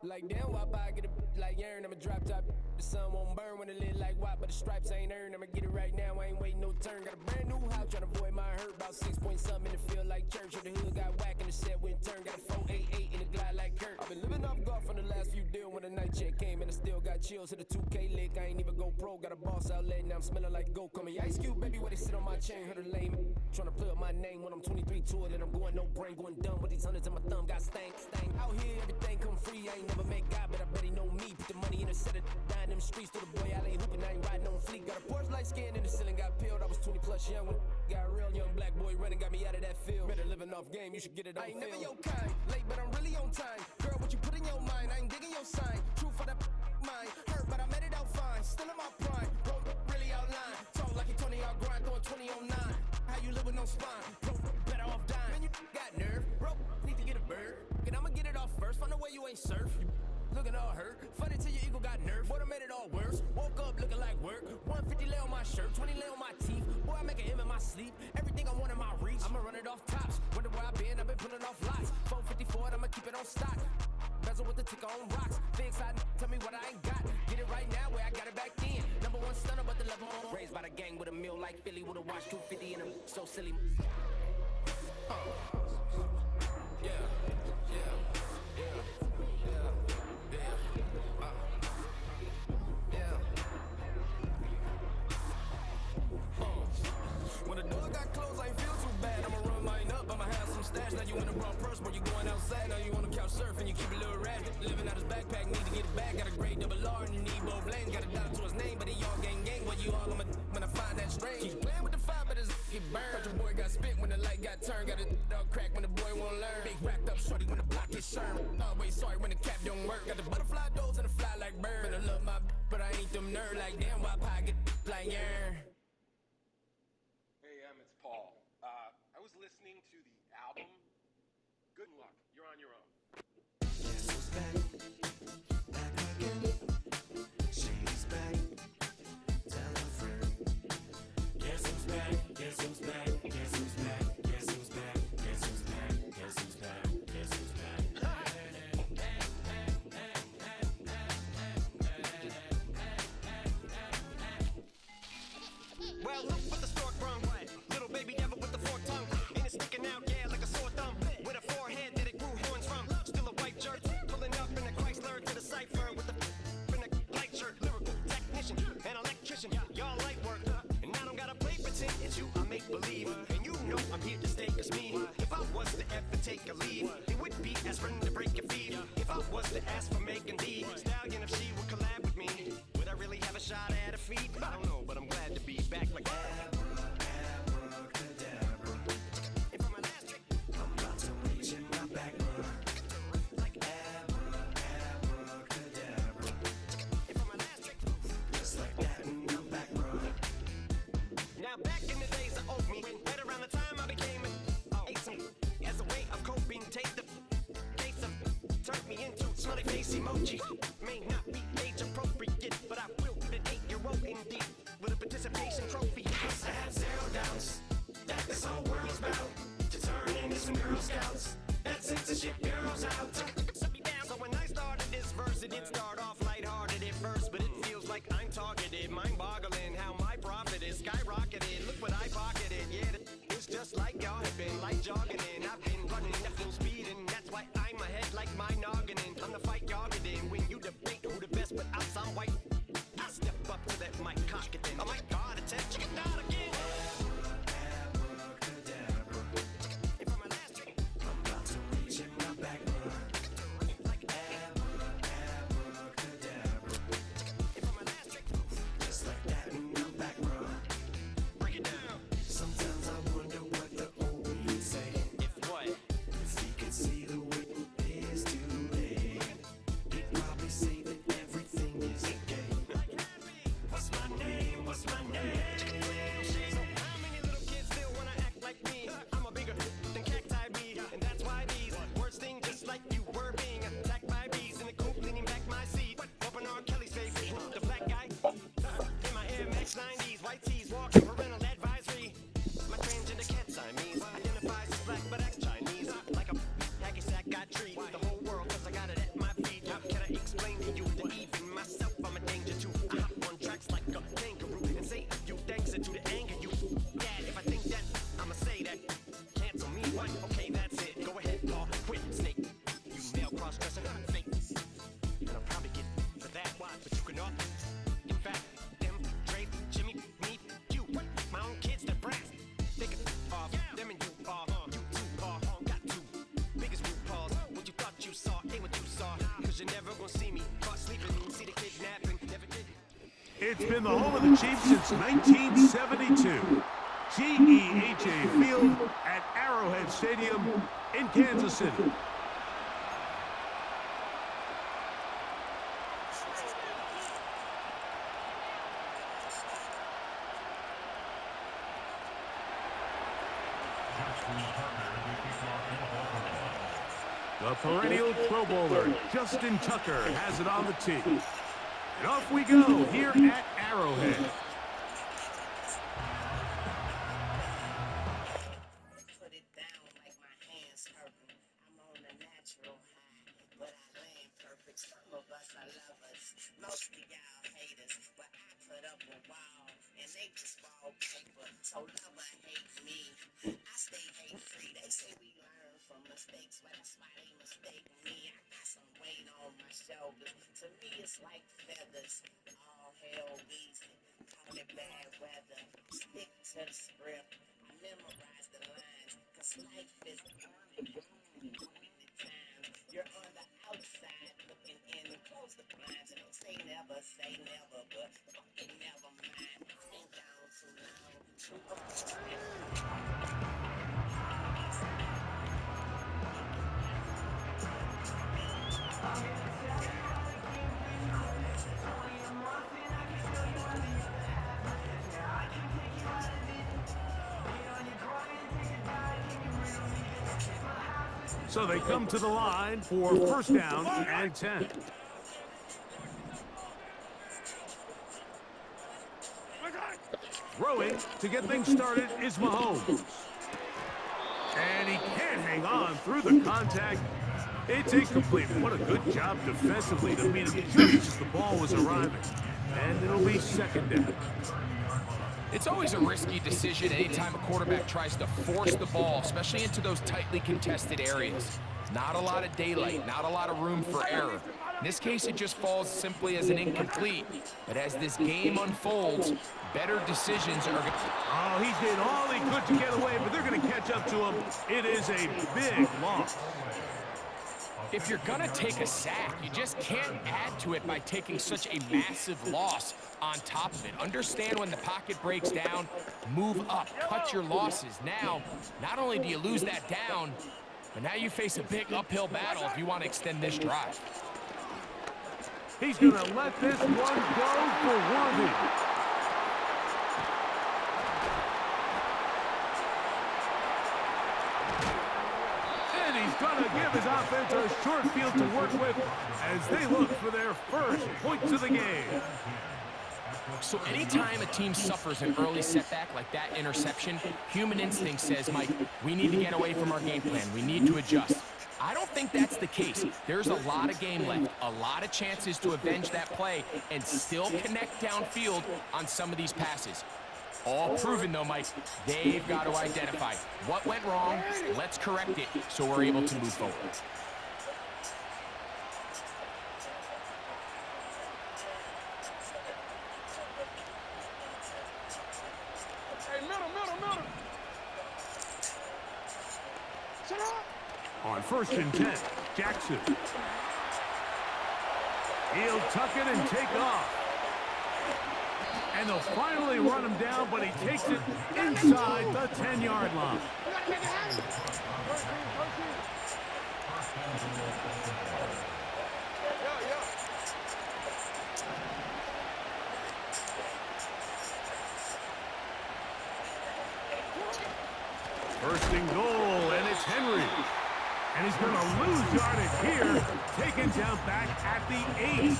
Like damn, why I get a like Aaron? I'ma drop top. The sun won't burn when it lit like white, but the stripes ain't earned. I'ma get it right now, I ain't waiting no turn. Got a brand new house, tryna avoid my hurt. About 6 point something in the field like church. The hood got whack and the set went turn. Got a 488 in the glide like Kurt. I've been living off golf from the last few deals. When the night check came and I still got chills. Hit a 2K lick, I ain't even go pro. Got a boss outlet, now I'm smelling like gold. Call me Ice Cube, baby, where they sit on my chain. Heard a lame, tryna play up my name when I'm 23 to it. And I'm going no brain, going dumb with these hundreds in my thumb. Got stank. Out here, everything come free. I ain't never met God, but I bet he know me. Put the money in a set of dying them streets. To the boy, I ain't hooping, I ain't riding on fleek. Got a Porsche light skin in the ceiling, got peeled. I was 20 plus young when got real young black boy running, got me out of that field. Better living off game, you should get it on film. I ain't never your kind, late but I'm really on time. Girl, what you put in your mind, I ain't digging your sign. True for that mind, hurt but I made it out fine. Still in my prime, bro, really outline. Talk like you 20 out grind, throwing 20 on 9. How you live with no spine, bro, better off dying. Man, you got nerve, bro, need to get a bird. And I'ma get it off first, find a way you ain't surf. You looking all hurt, funny till your ego got nerve. Boy, I made it all worse, woke up looking like work. 150 lay on my shirt, 20 lay on my teeth. Boy, I make an M in my sleep, everything I want in my reach. I'ma run it off tops, wonder where I been, I've been pulling off lots. 454, I'ma keep it on stock. Bezel with the ticker on rocks. Things I tell me what I ain't got. Get it right now where I got it back then. Number one stunner, but the level on. Raised by the gang with a meal like Philly with a watch 250 and I'm so silly. Yeah, yeah, yeah, yeah, yeah. When the door got closed, I ain't feel too bad. I'ma run mine up, I'ma have some stash. Now you in the wrong purse, but you going outside. Now you on the couch surfing, you keep a little rat. Living out his backpack, need to get it back. Got a grade double R and you need both lanes. Got a dollar to his name, but he all gang. What you all I'ma when I find that strange. Keep playing with the fire, but his get burned. But your boy got spit when the light got turned. Got a dog crack when the boy won't learn. Big racked up shorty when the block gets shurned. Always sorry when the cap don't work. Got the butterfly doors and the fly like bird. And I love my but I ain't them nerd like damn. Why pie get like yeah. It's Paul. I was listening to the album. Good luck. You're on your own. Guess who's back? Back again. Shady's back. Tell a friend. Guess who's back? Guess who's back? Guess who's back? Guess who's back? Guess who's back? Guess who's back? Guess who's back? Well, look what the stork brung. Little baby devil with the forked tongue. And it's sticking out, yeah, like a sore thumb. With a forehead that it grew horns from. Still a white jerk. Pulling up in a Chrysler to the cipher. With a in a light shirt. Lyrical technician and electrician. Y'all light work. And I don't gotta play pretend. It's you I make believe. And you know I'm here to stay. Cause me, if I was to ever take a leave, it would be as friend to break your feet. If I was to ask for making the stallion, if she would collab with me, would I really have a shot at her feet? I don't know, but I'm glad to be back like that. Abracadabra. And for my last trick, I'm about to reach in my back, bro. like Abracadabra. and for my last trick. Just like that, and I'm back, bro. Now back in the days of oat meat, right around the time I became an ate some as a way of coping. Take the case of turned me into smiley face emoji. May not be age appropriate, but I will put an 8-year-old indeed with a participation trophy. I have zero doubts that this whole world's about to turn into some Girl Scouts. That censorship girls out. So when I started this verse, it did start off lighthearted at first, but it feels like I'm targeted, mind-boggling how my profit is skyrocketed. Look what I pocketed, yeah, it's just like y'all have been like jogging in. I've been running at full speed, and that's why I'm ahead like my noggin. I'm the fight y'all get in when you debate who the best, but I'm some white. I step up to that mic, cock it then. Oh my God, attention, not again. Abracadabra. And for my last trick, I'm about to reach in my back, bro. like Abracadabra. and for my last trick, Just like that, and I'm back, bro. break it down. Sometimes I wonder what the old me say. If what? If he could see the way it is today, he'd probably say that everything is okay. What's my name? What's my name? So how many little kids still wanna act like me? I'm a bigger than cacti bee, and that's why these words sting just like you were being attacked by bees in the coop, leaning back my seat. Open R. Kelly's favorite, the black guy in my Air Max 90s, white tees, walking parental advisory. My transgender cat Siamese identifies as black but acts Chinese, like a hacky sack got treat the whole world 'cause I got it at my feet. How can It's been the home of the Chiefs since 1972. GEHA Field at Arrowhead Stadium in Kansas City. The perennial Pro Bowler, Justin Tucker, has it on the tee. And off we go here at Arrowhead. Put it down like my hands hurting. I'm on a natural high, but I land perfect. Some of us are lovers, most of y'all haters, but I put up a wall and they just wallpaper. So love or hate me, I stay hate free. They say we learn from mistakes, but that's why they mistake me. I got some weight on my shoulders. To me, it's like feathers. All hell reason, call it bad weather. Stick to the script. I memorize the lines, cause life is you're on the outside looking in, close the blinds, and don't say never, but fucking never mind. I ain't down too long, too So they come to the line for first down and 10. Throwing to get things started is Mahomes. And he can't hang on through the contact. It's incomplete. What a good job defensively to meet him just as the ball was arriving. And it'll be second down. It's always a risky decision anytime a quarterback tries to force the ball, especially into those tightly contested areas. Not a lot of daylight, not a lot of room for error. In this case, it just falls simply as an incomplete. But as this game unfolds, better decisions are going to... Oh, he did all he could to get away, but they're going to catch up to him. It is a big loss. If you're going to take a sack, you just can't add to it by taking such a massive loss on top of it. Understand when the pocket breaks down, move up, cut your losses. Now, not only do you lose that down, but now you face a big uphill battle if you want to extend this drive. He's going to let this one go for Worthy. He's going to give his offense a short field to work with as they look for their first points of the game. So anytime a team suffers an early setback like that interception, human instinct says, Mike, we need to get away from our game plan. We need to adjust. I don't think that's the case. There's a lot of game left, a lot of chances to avenge that play and still connect downfield on some of these passes. All proven, though, Mike. They've got to identify what went wrong. Let's correct it so we're able to move forward. On first and 10, Jackson. He'll tuck it and take off. And they'll finally run him down, but he takes it inside the 10-yard line. First and goal, and it's Henry. And he's going to lose yardage here, taken down back at the 8.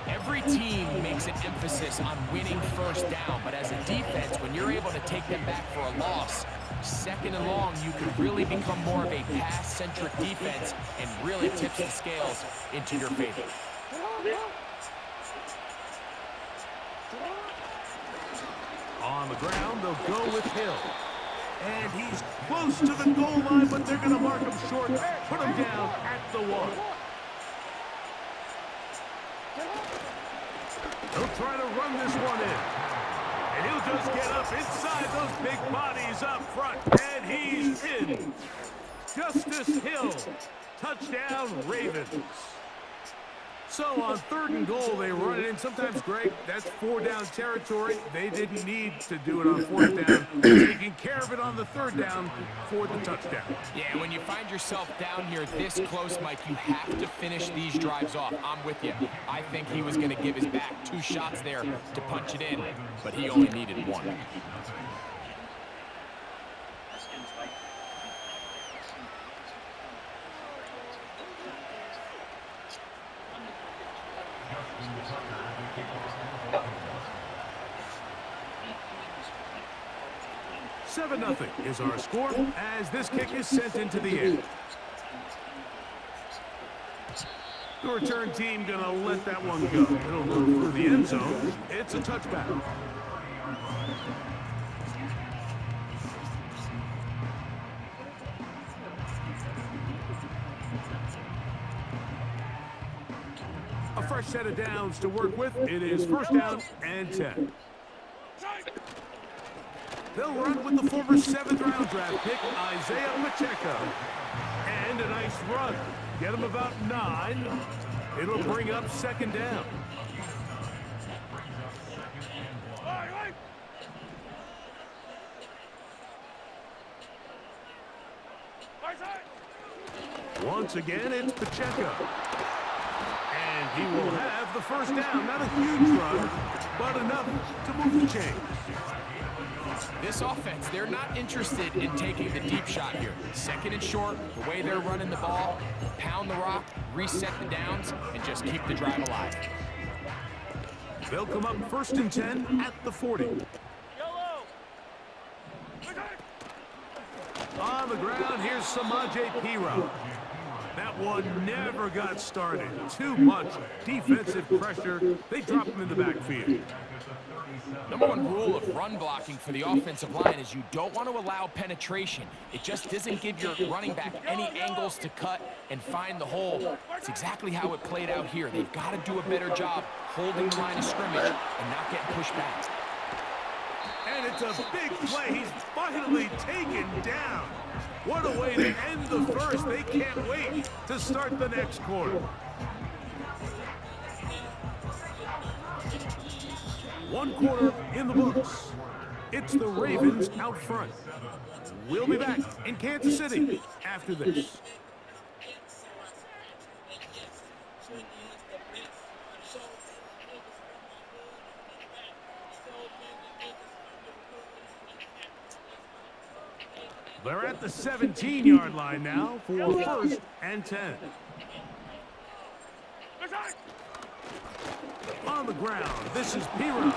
Every team makes an emphasis on winning first down, but as a defense, when you're able to take them back for a loss, second and long, you can really become more of a pass-centric defense and really tips the scales into your favor. On the ground, they'll go with Hill. And he's close to the goal line, but they're going to mark him short, put him down at the 1. He'll try to run this one in. And he'll just get up inside those big bodies up front. And he's in. Justice Hill. Touchdown, Ravens. So on 3rd and goal, they run it in. Sometimes, Greg, that's 4-down territory. They didn't need to do it on 4th down. Taking care of it on the 3rd down for the touchdown. Yeah, when you find yourself down here this close, Mike, you have to finish these drives off. I'm with you. I think he was going to give his back 2 shots there to punch it in, but he only needed 1. Nothing is our score as this kick is sent into the air. The return team gonna let that one go. It'll go through the end zone. It's a touchback. A fresh set of downs to work with. It is 1st down and 10. They'll run with the former 7th-round draft pick, Isaiah Pacheco. And a nice run. Get him about 9. It'll bring up 2nd down. Once again, it's Pacheco. And he will have the 1st down. Not a huge run, but enough to move the chains. This offense, they're not interested in taking the deep shot here. 2nd and short, the way they're running the ball, pound the rock, reset the downs, and just keep the drive alive. They'll come up 1st and 10 at the 40. On the ground, here's Samaje Perine. That one never got started. Too much defensive pressure. They drop him in the backfield. #1 rule of run blocking for the offensive line is you don't want to allow penetration. It just doesn't give your running back any angles to cut and find the hole. It's exactly how it played out here. They've got to do a better job holding the line of scrimmage and not getting pushed back. And it's a big play. He's finally taken down. What a way to end the first. They can't wait to start the next quarter. 1 quarter in the books. It's the Ravens out front. We'll be back in Kansas City after this. They're at the 17-yard line now for 1st and 10. On the ground, this is Perine.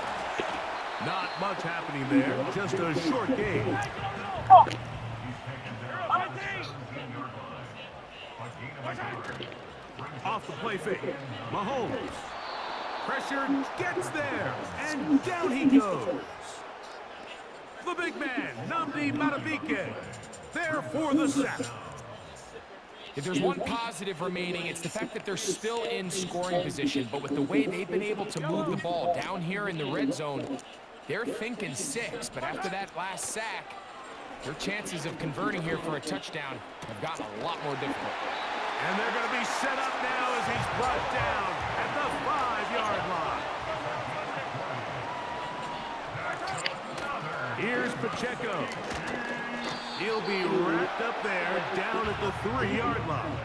Not much happening there, just a short gain. Off the play fake, Mahomes. Pressure gets there, and down he goes. The big man, Nnamdi Madubuike, there for the sack. If there's one positive remaining, it's the fact that they're still in scoring position. But with the way they've been able to move the ball down here in the red zone, they're thinking 6. But after that last sack, their chances of converting here for a touchdown have gotten a lot more difficult. And they're going to be set up now as he's brought down at the 5-yard line. Here's Pacheco. He'll be wrapped up there down at the 3-yard line.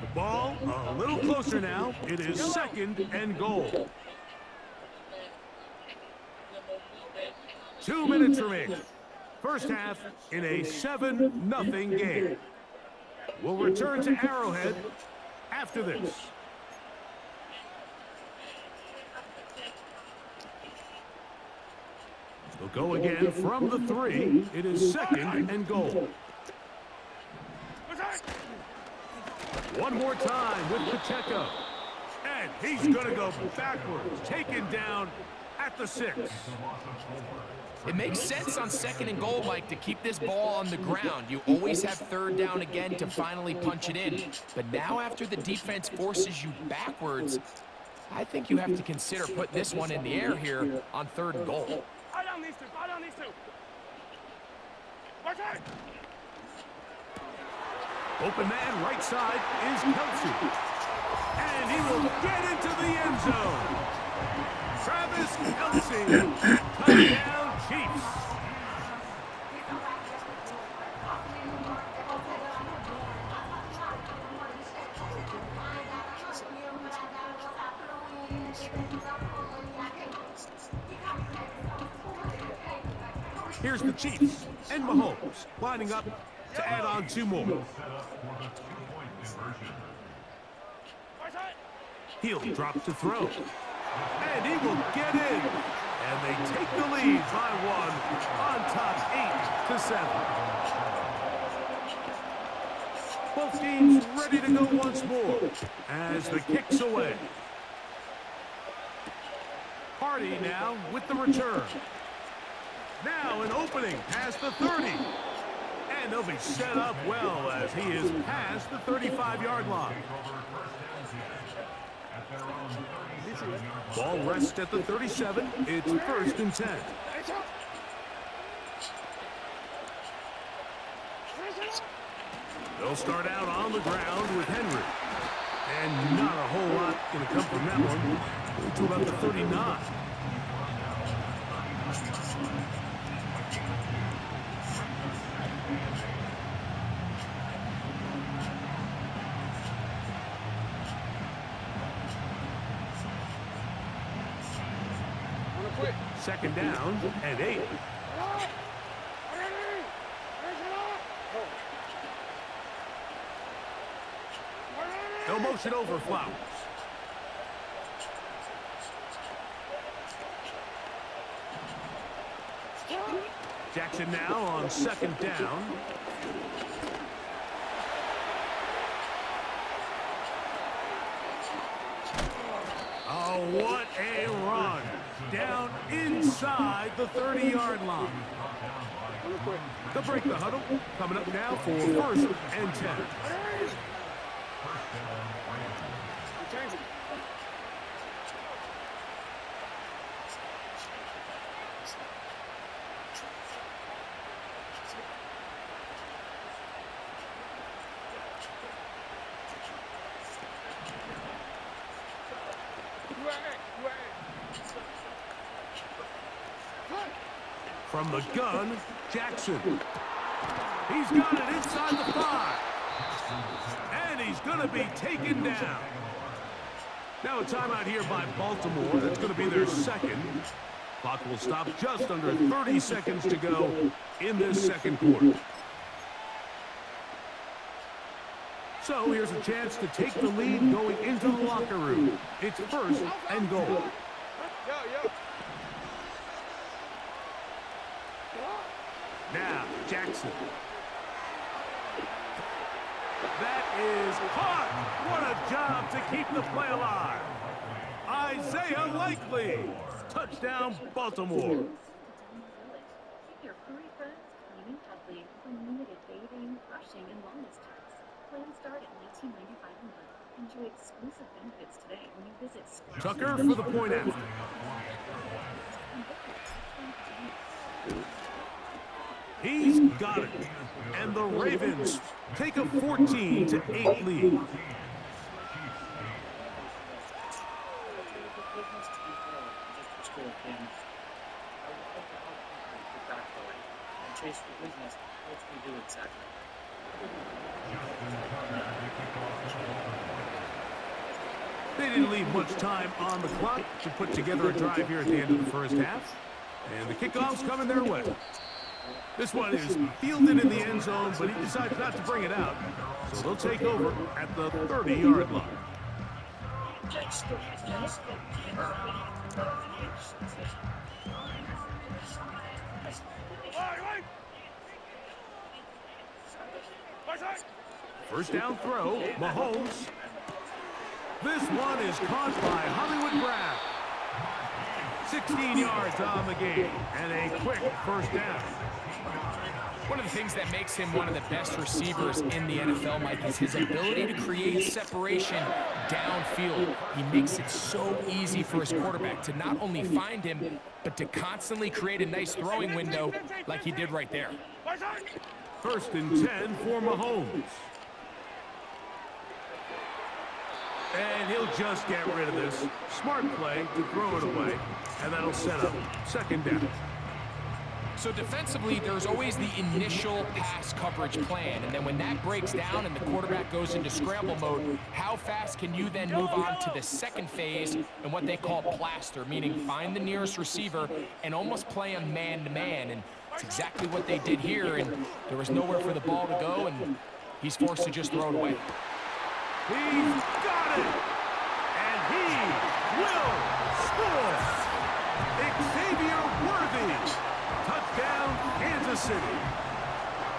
The ball a little closer now. It is 2nd and goal. 2 minutes remaining. First half in a 7-0 game. We'll return to Arrowhead after this. They'll go again from the 3. It is 2nd and goal. One more time with Pacheco. And he's going to go backwards, taken down at the 6. It makes sense on 2nd and goal, Mike, to keep this ball on the ground. You always have 3rd down again to finally punch it in. But now after the defense forces you backwards, I think you have to consider putting this one in the air here on 3rd and goal. down these two. Fire down these two. Right side. Open man right side is Kelsey. And he will get into the end zone. Travis Kelsey. Touchdown, Chiefs. Here's the Chiefs and Mahomes lining up to add on 2 more. He'll drop to throw. And he will get in. And they take the lead by 1 on top 8-7. Both teams ready to go once more as the kick's away. Hardy now with the return. Now an opening past the 30. And they'll be set up well as he is past the 35-yard line. Ball rests at the 37. It's 1st and 10. They'll start out on the ground with Henry. And not a whole lot going to come from that one. To about the 39. Second down and 8. They'll motion over Flowers. Jackson now on 2nd down. Oh, what a run. Down inside the 30-yard line. They'll break the huddle. Coming up now for 1st and 10. From the gun, Jackson. He's got it inside the 5. And he's going to be taken down. Now a timeout here by Baltimore. That's going to be their 2nd. Clock will stop just under 30 seconds to go in this 2nd quarter. So here's a chance to take the lead going into the locker room. It's 1st and goal. Now, Jackson. That is caught. What a job to keep the play alive. Isaiah Likely. Touchdown, Baltimore. Your furry friends, cleaning cuddly, unlimited bathing, brushing, and wellness checks. Plans start at $19.95 a month. Enjoy exclusive benefits today when you visit Tucker for the point after. He's got it. And the Ravens take a 14-8 lead. Chase for business, which we do exactly. They didn't leave much time on the clock to put together a drive here at the end of the 1st half. And the kickoff's coming their way. This one is fielded in the end zone, but he decides not to bring it out. So they'll take over at the 30-yard line. First down throw, Mahomes. This one is caught by Hollywood Brown. 16 yards on the game, and a quick first down. One of the things that makes him one of the best receivers in the NFL, Mike, is his ability to create separation downfield. He makes it so easy for his quarterback to not only find him, but to constantly create a nice throwing window like he did right there. First and 10 for Mahomes. And he'll just get rid of this. Smart play to throw it away, and that'll set up second down. So defensively, there's always the initial pass coverage plan, and then when that breaks down and the quarterback goes into scramble mode, how fast can you then move on to the second phase and what they call plaster, meaning find the nearest receiver and almost play him man-to-man, and it's exactly what they did here, and there was nowhere for the ball to go, and he's forced to just throw it away. He's got it! And he will score! Xavier Worthy! Touchdown, Kansas City.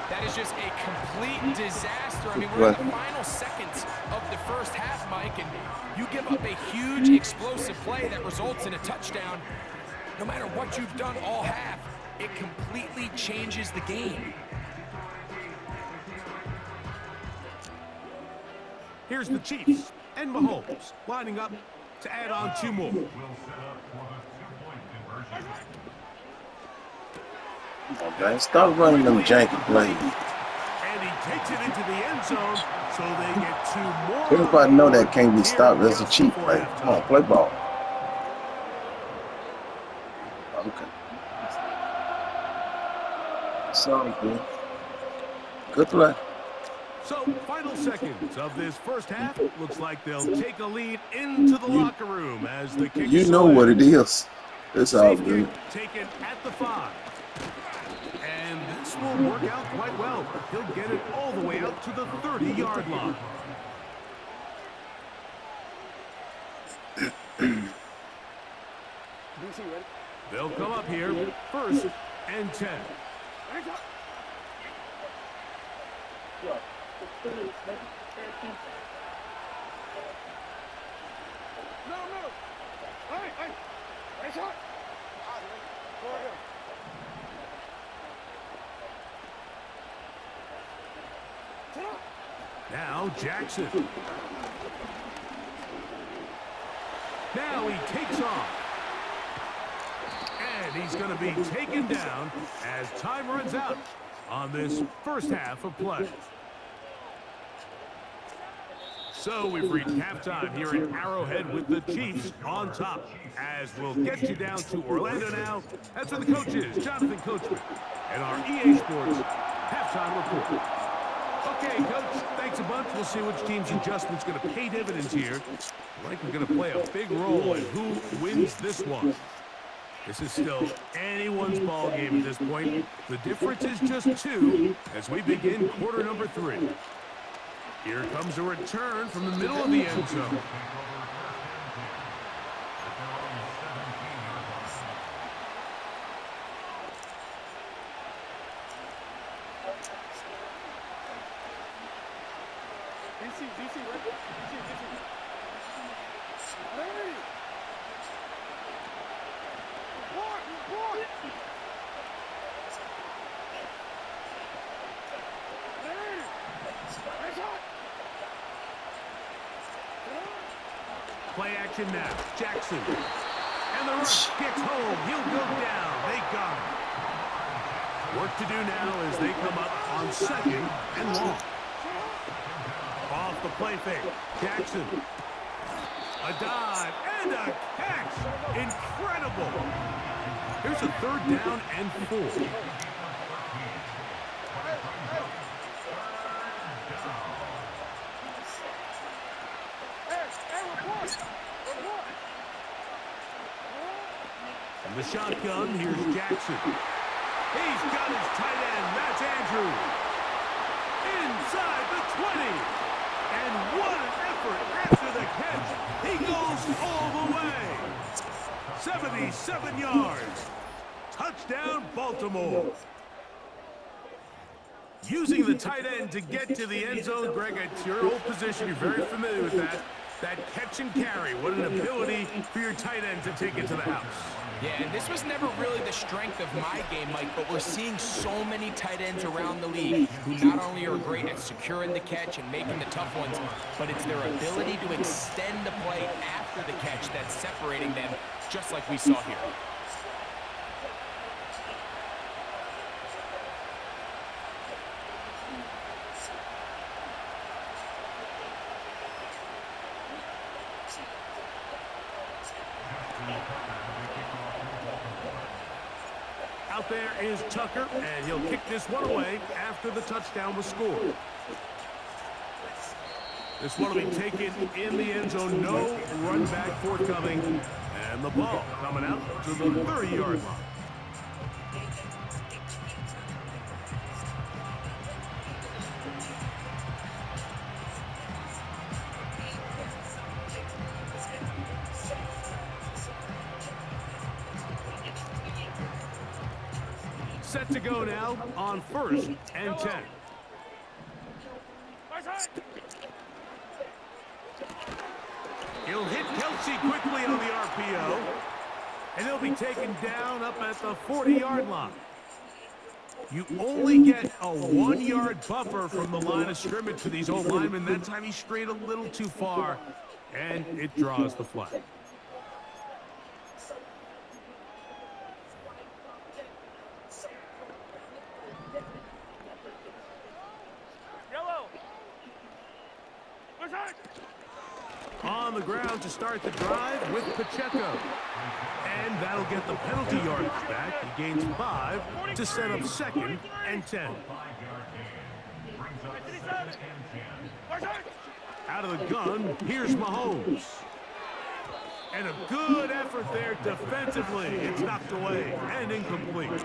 That is just a complete disaster. I mean, we're in the final seconds of the first half, Mike, and you give up a huge explosive play that results in a touchdown. No matter what you've done all half, it completely changes the game. Here's the Chiefs and Mahomes lining up to add on 2 more. Man, stop running them janky plays. And he takes it into the end zone, so they get 2 more. Everybody know that can't be stopped. That's a cheap play. Come on, play ball. Okay. Sorry, good. Good play. So, final seconds of this first half. Looks like they'll take a lead into the locker room as the kick. You know what it is. It's all good. Taken at the 5. And this will work out quite well. He'll get it all the way out to the 30-yard line. They'll come up here, first and 10. Now Jackson. Now he takes off. And he's going to be taken down as time runs out on this first half of play. So we've reached halftime here at Arrowhead with the Chiefs on top. As we'll get you down to Orlando now. That's where the coach is, Jonathan Coachman, and our EA Sports halftime report. Okay, Coach, thanks a bunch. We'll see which team's adjustment's going to pay dividends here. I think we're going to play a big role in who wins this one. This is still anyone's ball game at this point. The difference is just 2 as we begin quarter number 3. Here comes a return from the middle of the end zone. Play action now. Jackson. And the rush gets home. He'll go down. They got him. Work to do now as they come up on second and long. Off the play fake. Jackson. A dive and a catch. Incredible. Here's a 3rd down and 4. From the shotgun, here's Jackson. He's got his tight end. That's Andrew. Inside the 20. And what an effort after the catch. He goes all the way. 77 yards. Touchdown, Baltimore. Using the tight end to get to the end zone, Greg, it's your old position. You're very familiar with that. That catch and carry. What an ability for your tight end to take it to the house. Yeah, and this was never really the strength of my game, Mike, but we're seeing so many tight ends around the league who not only are great at securing the catch and making the tough ones, but it's their ability to extend the play after the catch that's separating them, just like we saw here. Out there is Tucker, and he'll kick this one away after the touchdown was scored. This one will be taken in the end zone. No run back forthcoming. And the ball coming out to the 30-yard line. Set to go now on 1st and 10. He'll hit Kelsey quickly on the RPO, and he'll be taken down up at the 40-yard line. You only get a 1-yard buffer from the line of scrimmage for these old linemen. That time he strayed a little too far, and it draws the flag. On the ground to start the drive with Pacheco. And that'll get the penalty yardage back. He gains 5 to set up 2nd and 10. Out of the gun, here's Mahomes. And a good effort there defensively. It's knocked away and incomplete.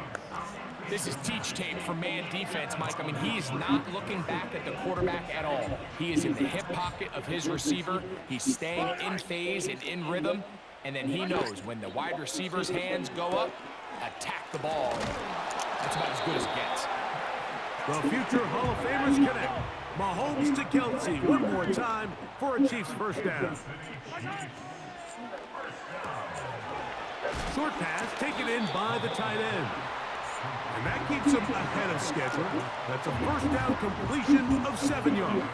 This is teach tape for man defense, Mike. I mean, he is not looking back at the quarterback at all. He is in the hip pocket of his receiver. He's staying in phase and in rhythm. And then he knows when the wide receiver's hands go up, attack the ball. That's about as good as it gets. The future Hall of Famers connect. Mahomes to Kelsey one more time for a Chiefs first down. Short pass taken in by the tight end. And that keeps him ahead of schedule. That's a first down completion of 7 yards.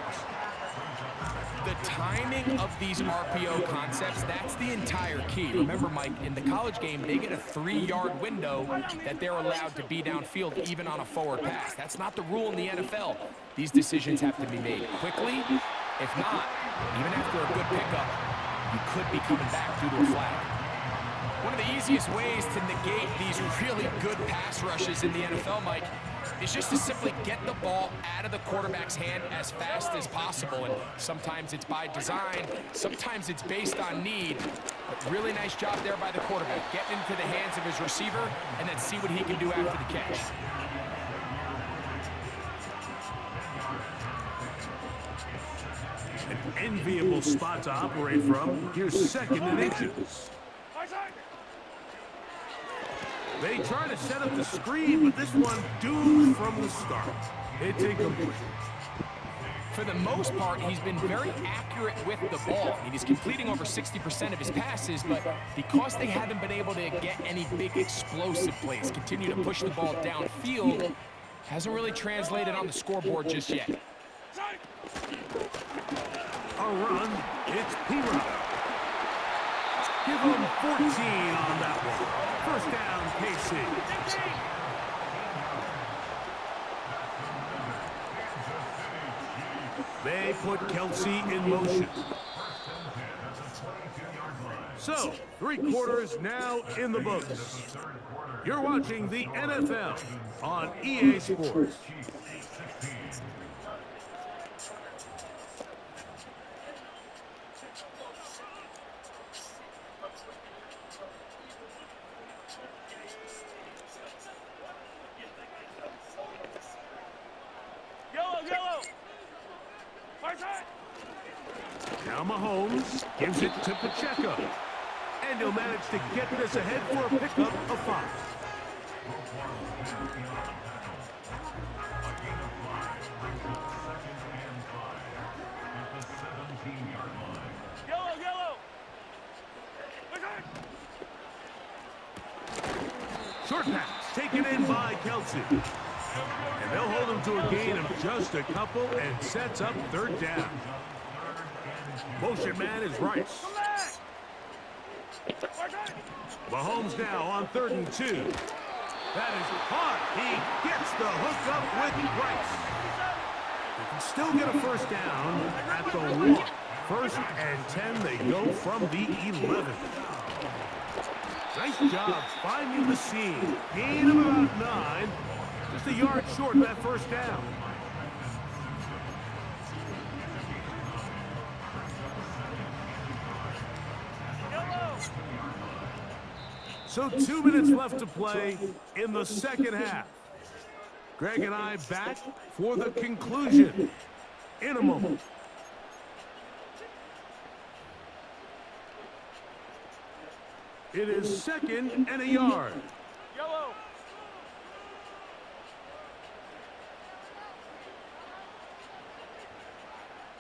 The timing of these RPO concepts, that's the entire key. Remember, Mike, in the college game, they get a 3-yard window that they're allowed to be downfield even on a forward pass. That's not the rule in the NFL. These decisions have to be made quickly. If not, even after a good pickup, you could be coming back due to a flag. One of the easiest ways to negate these really good pass rushes in the NFL, Mike, is just to simply get the ball out of the quarterback's hand as fast as possible. And sometimes it's by design, sometimes it's based on need. But really nice job there by the quarterback, getting into the hands of his receiver and then see what he can do after the catch. An enviable spot to operate from. Here's 2nd and inches. They try to set up the screen, but this one doomed from the start. It's incomplete. For the most part, he's been very accurate with the ball. I mean, he's completing over 60% of his passes, but because they haven't been able to get any big explosive plays, continue to push the ball downfield, hasn't really translated on the scoreboard just yet. A run, it's P-Rock. Give him 14 on that one. First down, KC. They put Kelsey in motion. So, 3 quarters now in the books. You're watching the NFL on EA Sports. Now Mahomes gives it to Pacheco. And he'll manage to get this ahead for a pickup of 5. Short pass taken in by Kelsey. And they'll hold him to a gain of just a couple and sets up third down. Motion man is Rice. Mahomes now on 3rd and 2. That is caught. He gets the hook up with Rice. They can still get a first down at the 1. 1st and 10, they go from the 11. Nice job finding the seam. Gain of about 9. Just a yard short of that first down. So 2 minutes left to play in the second half. Greg and I back for the conclusion in a moment. It is 2nd and a yard. Yellow.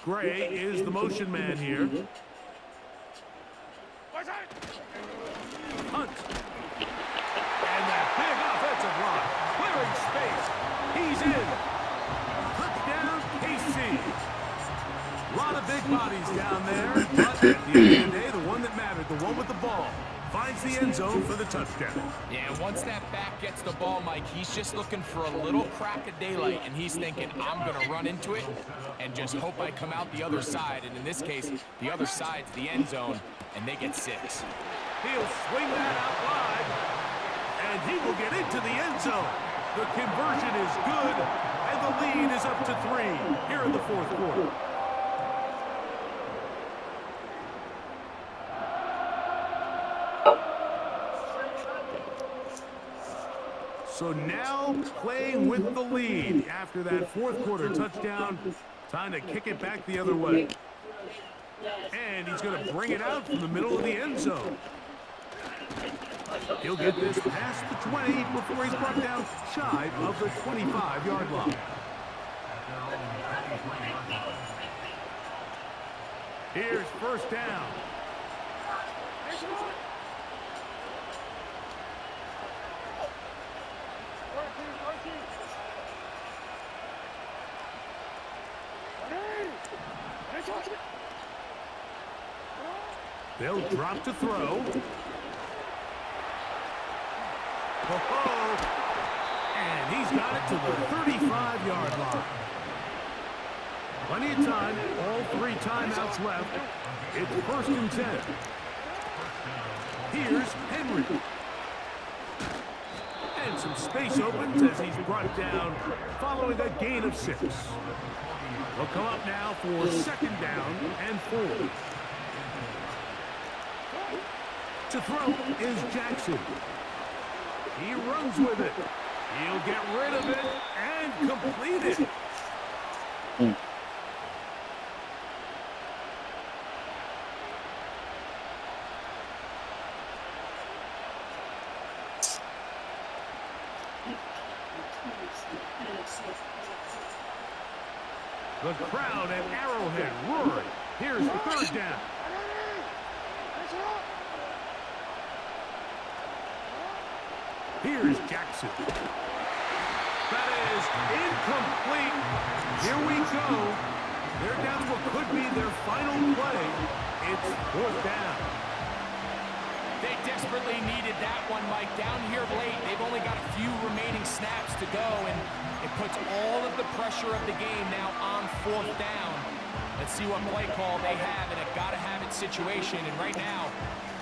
Gray is the motion man here. Hunt. And that big offensive line. Clearing space. He's in. Touchdown, KC. A lot of big bodies down there, but at the end of the day, the one that mattered, the one with the ball, finds the end zone for the touchdown. Yeah, once that back gets the ball, Mike, he's just looking for a little crack of daylight, and he's thinking, I'm going to run into it and just hope I come out the other side. And in this case, the other side's the end zone, and they get 6. He'll swing that out wide, and he will get into the end zone. The conversion is good, and the lead is up to 3 here in the 4th quarter. So now playing with the lead after that 4th quarter touchdown. Time to kick it back the other way. And he's going to bring it out from the middle of the end zone. He'll get this past the 20 before he's brought down shy of the 25-yard line. Here's first down. They'll drop to throw. And he's got it to the 35-yard line. Plenty of time, all 3 timeouts left. It's 1st and 10. Here's Henry. And some space opens as he's brought down following a gain of 6. They'll come up now for 2nd down and 4. To throw is Jackson. He runs with it. He'll get rid of it and complete it. The crowd at Arrowhead roaring. Here's the 3rd down. Here's Jackson. That is incomplete. Here we go. They're down to what could be their final play. It's 4th down. They desperately needed that one, Mike. Down here late, they've only got a few remaining snaps to go, and it puts all of the pressure of the game now on 4th down. Let's see what play call they have in a gotta-have-it situation, and right now,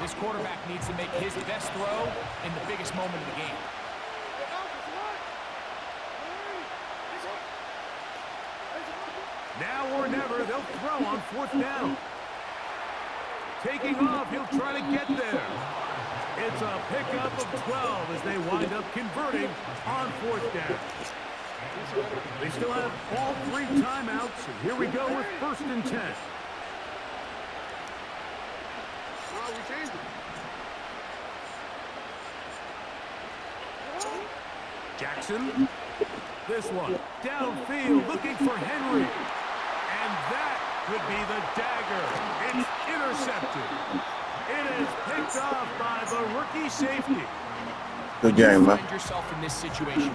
this quarterback needs to make his best throw in the biggest moment of the game. Now or never, they'll throw on 4th down. Taking off, he'll try to get there. It's a pickup of 12 as they wind up converting on 4th down. They still have all 3 timeouts, and here we go with 1st and 10. Jackson, this one, downfield, looking for Henry. And that could be the dagger. It's intercepted. It is picked off by the rookie safety. Good When you game, man. find yourself in this situation,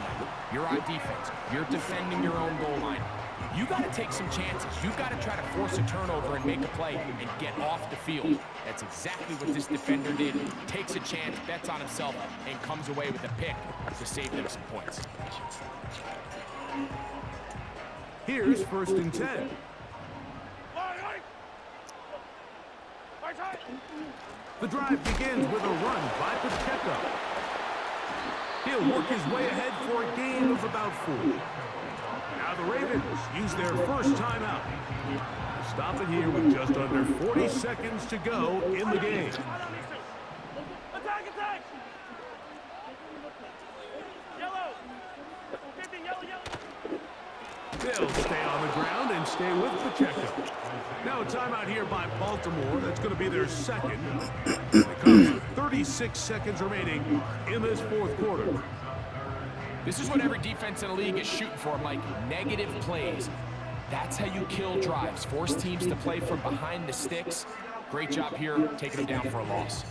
you're on defense, you're defending your own goal line. You got to take some chances. You got to try to force a turnover and make a play and get off the field. That's exactly what this defender did. Takes a chance, bets on himself, and comes away with a pick to save them some points. Here's 1st and 10. The drive begins with a run by Pacheco. He'll work his way ahead for a gain of about 4. Now the Ravens use their first timeout. Stop it here with just under 40 seconds to go in the game. Attack! Yellow! 50, yellow! They'll stay on the ground and stay with Pacheco. Now a timeout here by Baltimore. That's going to be their second. It comes with 36 seconds remaining in this 4th quarter. This is what every defense in the league is shooting for, Mike. Negative plays. That's how you kill drives. Force teams to play from behind the sticks. Great job here, taking them down for a loss.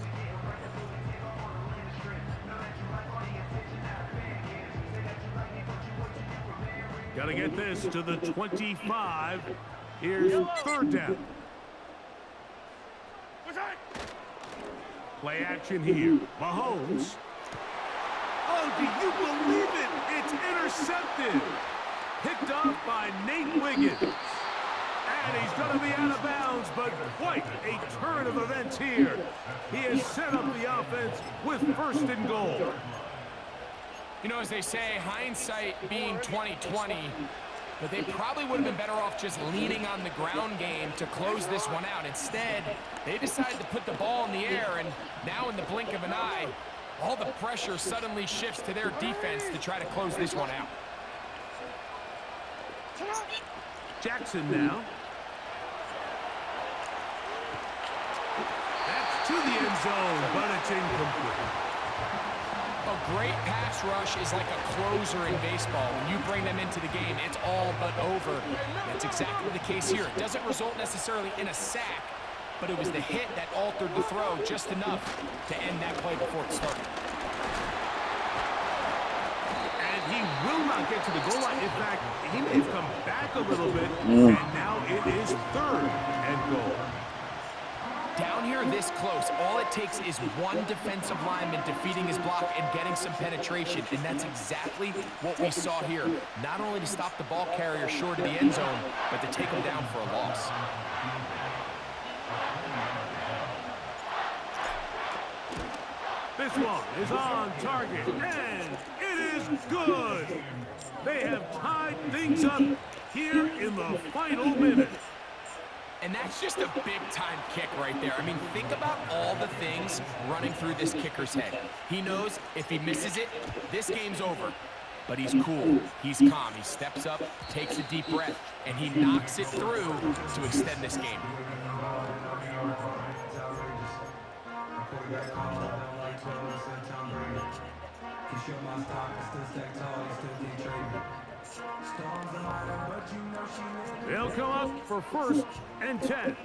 Got to get this to the 25. Here's 3rd down. Play action here. Mahomes. Oh, do you believe it? It's intercepted. Picked off by Nate Wiggins. And he's going to be out of bounds, but quite a turn of events here. He has set up the offense with 1st and goal. You know, as they say, hindsight being 20/20, but they probably would have been better off just leaning on the ground game to close this one out. Instead, they decided to put the ball in the air, and now in the blink of an eye, all the pressure suddenly shifts to their defense to try to close this one out. Jackson now. That's to the end zone, but it's incomplete. A great pass rush is like a closer in baseball. When you bring them into the game, it's all but over. That's exactly the case here. It doesn't result necessarily in a sack, but it was the hit that altered the throw just enough to end that play before it started. And he will not get to the goal line. In fact, he may have come back a little bit, and now it is 3rd and goal. Down here this close, all it takes is one defensive lineman defeating his block and getting some penetration, and that's exactly what we saw here. Not only to stop the ball carrier short of the end zone, but to take him down for a loss. This one is on target, and it is good. They have tied things up here in the final minute. And that's just a big-time kick right there. I mean, think about all the things running through this kicker's head. He knows if he misses it, this game's over. But he's cool. He's calm. He steps up, takes a deep breath, and he knocks it through to extend this game. They'll come up for 1st and 10.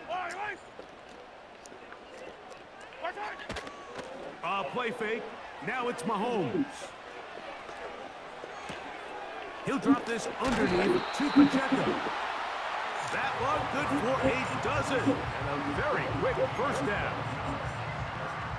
Play fake. Now it's Mahomes. He'll drop this underneath to Pacheco. That one good for a dozen. And a very quick 1st down.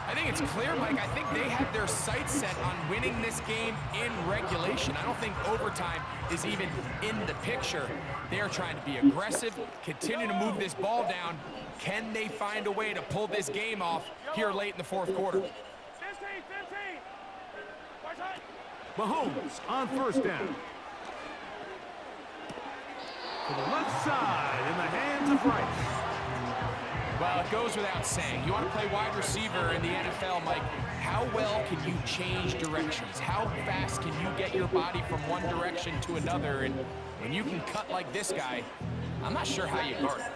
I think it's clear, Mike. I think they had their sights set on winning this game in regulation. I don't think overtime is even in the picture. They're trying to be aggressive, continue to move this ball down. Can they find a way to pull this game off here late in the 4th quarter? 15. Mahomes on 1st down. To the left side in the hands of Rice. Well, it goes without saying. You want to play wide receiver in the NFL, Mike, how well can you change directions? How fast can you get your body from one direction to another? And when you can cut like this guy, I'm not sure how you guard it.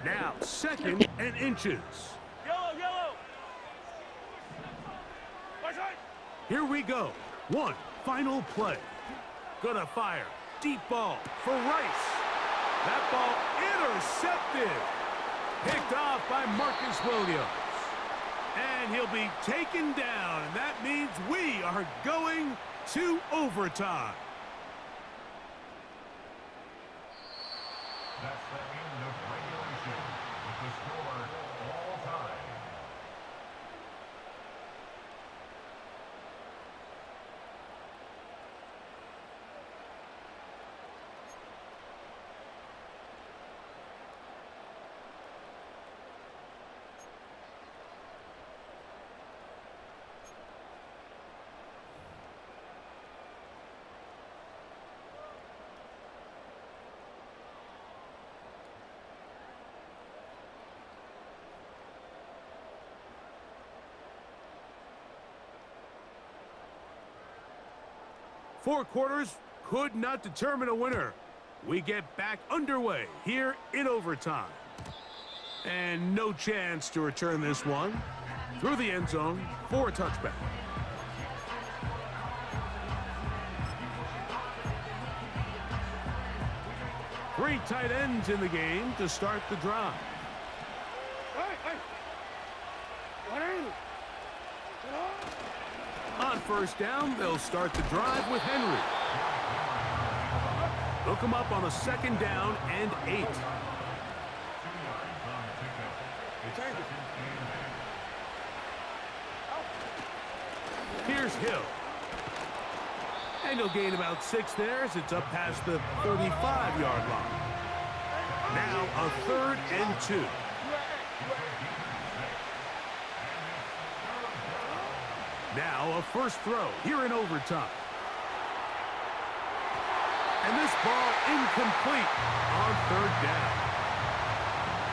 Now, 2nd and inches. Yellow. Here we go. One final play. Gonna fire. Deep ball for Rice. That ball intercepted. Picked off by Marcus Williams. And he'll be taken down. And that means we are going to overtime. That's the end of regulation with the score all time. Four quarters could not determine a winner. We get back underway here in overtime. And no chance to return this one. Through the end zone for a touchback. Three tight ends in the game to start the drive. On first down, they'll start the drive with Henry. They'll come up on a second down and 8. Here's Hill. And he'll gain about 6 there as it's up past the 35-yard line. Now a 3rd and 2. Now a first throw here in overtime. And this ball incomplete on 3rd down.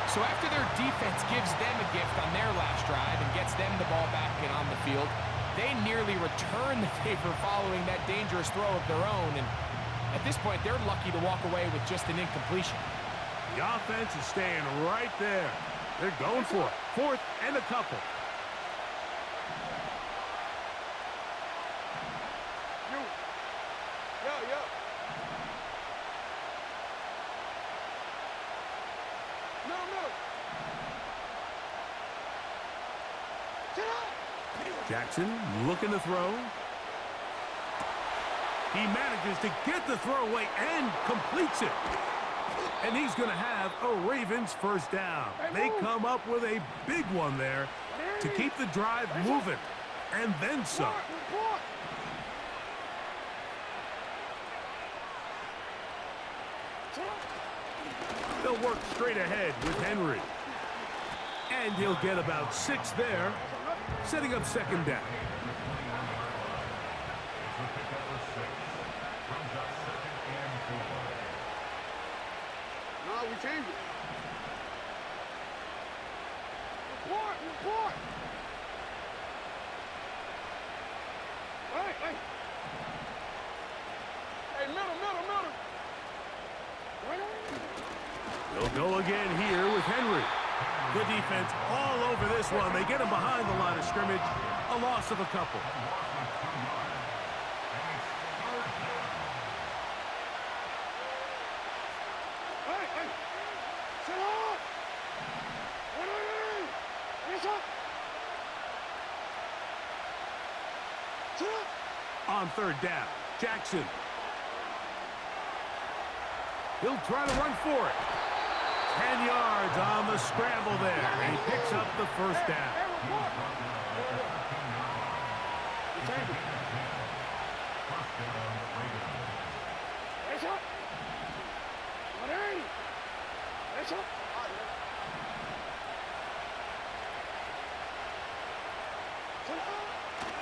So after their defense gives them a gift on their last drive and gets them the ball back and on the field, they nearly return the favor following that dangerous throw of their own. And at this point, they're lucky to walk away with just an incompletion. The offense is staying right there. They're going for it. 4th and a couple. Jackson looking to throw. He manages to get the throw away and completes it. And he's going to have a Ravens first down. They come up with a big one there to keep the drive moving. And then some. They'll work straight ahead with Henry. And he'll get about 6 there, setting up second down. No, we changed it. Report! Hey! Hey, middle! They'll go again here with Henry. The defense all over this one. They get him behind the line of scrimmage. A loss of a couple. On 3rd down, Jackson. He'll try to run for it. 10 yards on the scramble there. And he picks up the first down.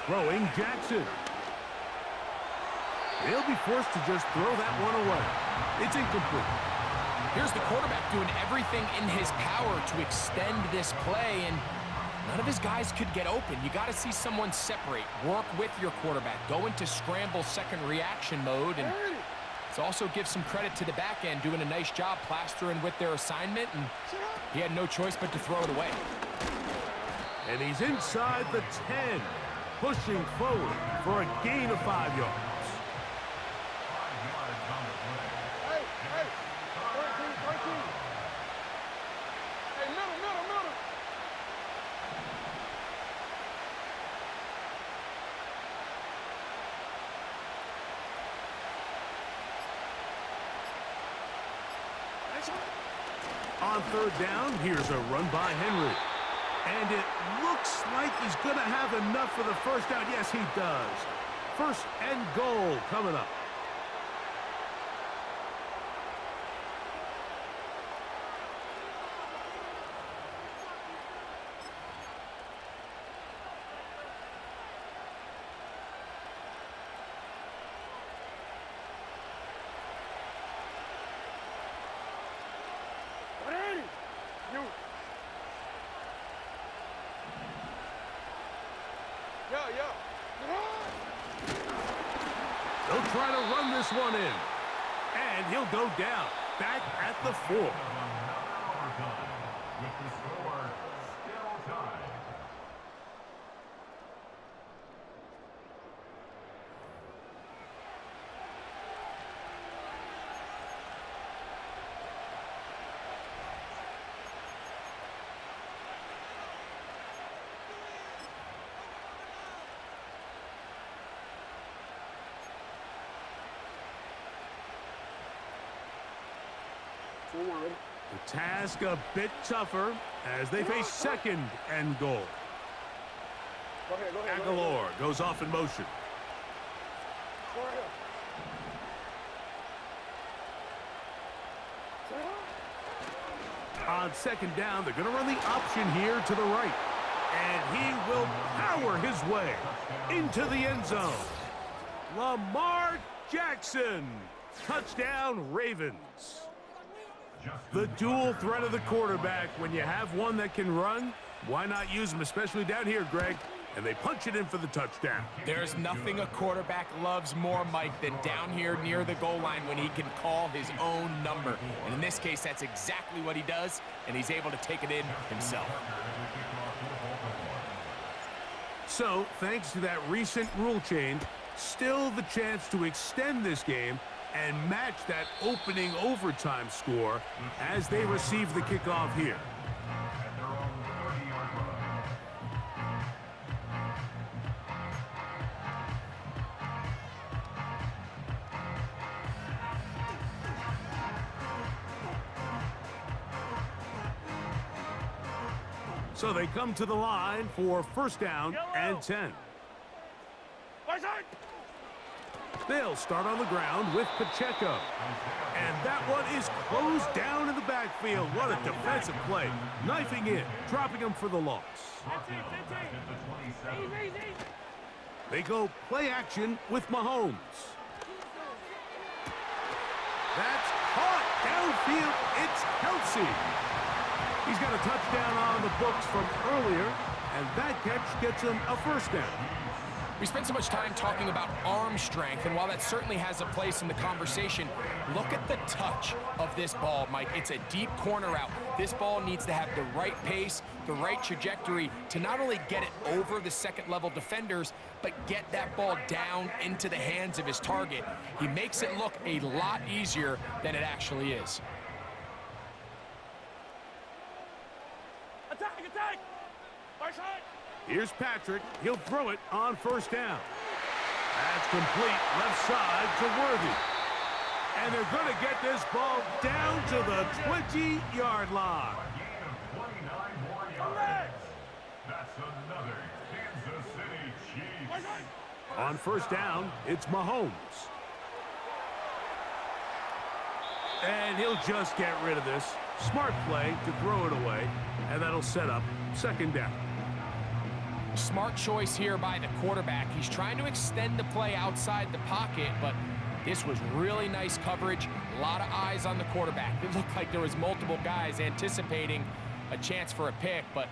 Throwing Jackson. They'll be forced to just throw that one away. It's incomplete. Here's the quarterback doing everything in his power to extend this play, and none of his guys could get open. You got to see someone separate, work with your quarterback, go into scramble second reaction mode, and it's also give some credit to the back end doing a nice job plastering with their assignment, and he had no choice but to throw it away. And he's inside the 10, pushing forward for a gain of 5 yards. On third down, here's a run by Henry. And it looks like he's going to have enough for the first down. Yes, he does. First and goal coming up. They'll try to run this one in. And he'll go down. Back at the 4. With the score still tied. The task a bit tougher as they face second and goal. Aguilar goes off in motion. On second down, they're going to run the option here to the right. And he will power his way into the end zone. Lamar Jackson. Touchdown, Ravens. The dual threat of the quarterback. When you have one that can run, why not use him, especially down here, Greg? And they punch it in for the touchdown. There's nothing a quarterback loves more, Mike, than down here near the goal line when he can call his own number. And in this case, that's exactly what he does, and he's able to take it in himself. So, thanks to that recent rule change, still the chance to extend this game and match that opening overtime score as they receive the kickoff here. So they come to the line for first down and 10. They'll start on the ground with Pacheco. And that one is closed down in the backfield. What a defensive play. Knifing in, dropping him for the loss. They go play action with Mahomes. That's caught downfield. It's Kelsey. He's got a touchdown on the books from earlier, and that catch gets him a first down. We spent so much time talking about arm strength, and while that certainly has a place in the conversation, look at the touch of this ball, Mike. It's a deep corner route. This ball needs to have the right pace, the right trajectory to not only get it over the second-level defenders, but get that ball down into the hands of his target. He makes it look a lot easier than it actually is. Attack, attack! Our shot! Here's Patrick. He'll throw it on first down. That's complete left side to Worthy. And they're going to get this ball down to the 20-yard line. A gain of 29 more yards. That's another Kansas City Chiefs. On first down, it's Mahomes. And he'll just get rid of this. Smart play to throw it away, and that'll set up second down. Smart choice here by the quarterback. He's trying to extend the play outside the pocket, but this was really nice coverage. A lot of eyes on the quarterback. It looked like there was multiple guys anticipating a chance for a pick, but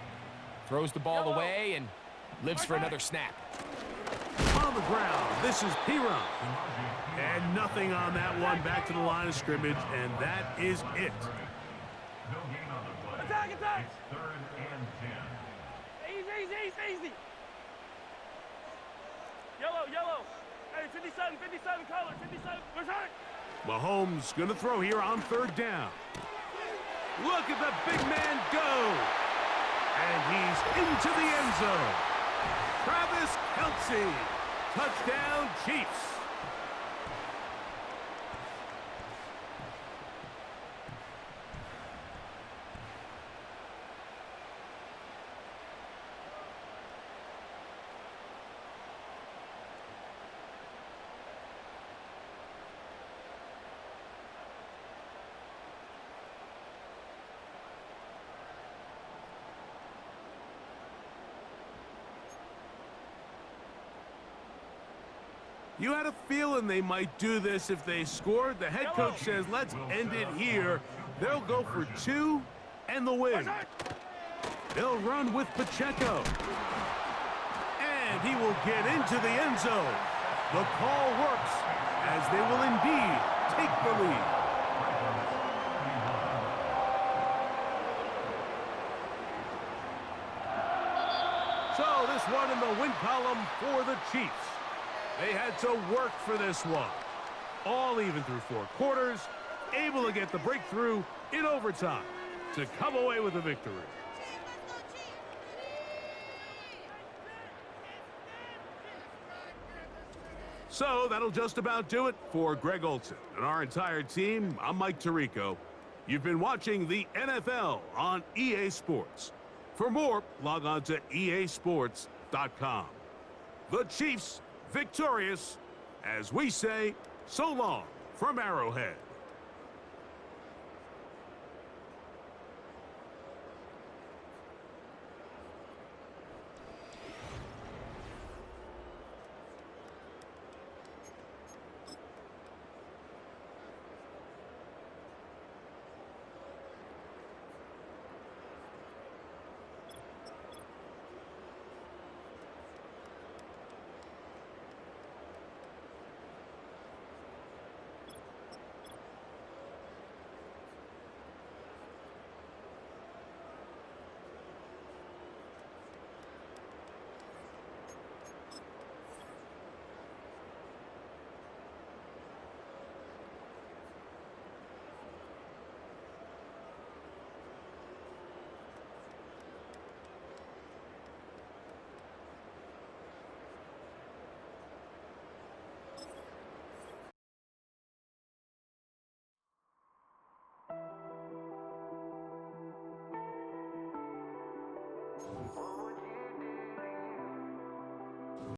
throws the ball away and lives for another snap. On the ground, this is Piron. And nothing on that one. Back to the line of scrimmage, and that is it. No gain on the play. Attack, attack! It's 3rd and 10. Easy! Yellow! Hey, 57 color, 57, we're hurt! Mahomes going to throw here on third down. Look at the big man go! And he's into the end zone. Travis Kelce. Touchdown, Chiefs. You had a feeling they might do this if they scored. The head coach says, let's end it here. They'll go for 2 and the win. They'll run with Pacheco. And he will get into the end zone. The call works as they will indeed take the lead. So this one in the win column for the Chiefs. They had to work for this one. All even through 4 quarters, able to get the breakthrough in overtime to come away with a victory. So that'll just about do it for Greg Olson and our entire team. I'm Mike Tirico. You've been watching the NFL on EA Sports. For more, log on to easports.com. The Chiefs victorious, as we say, so long from Arrowhead.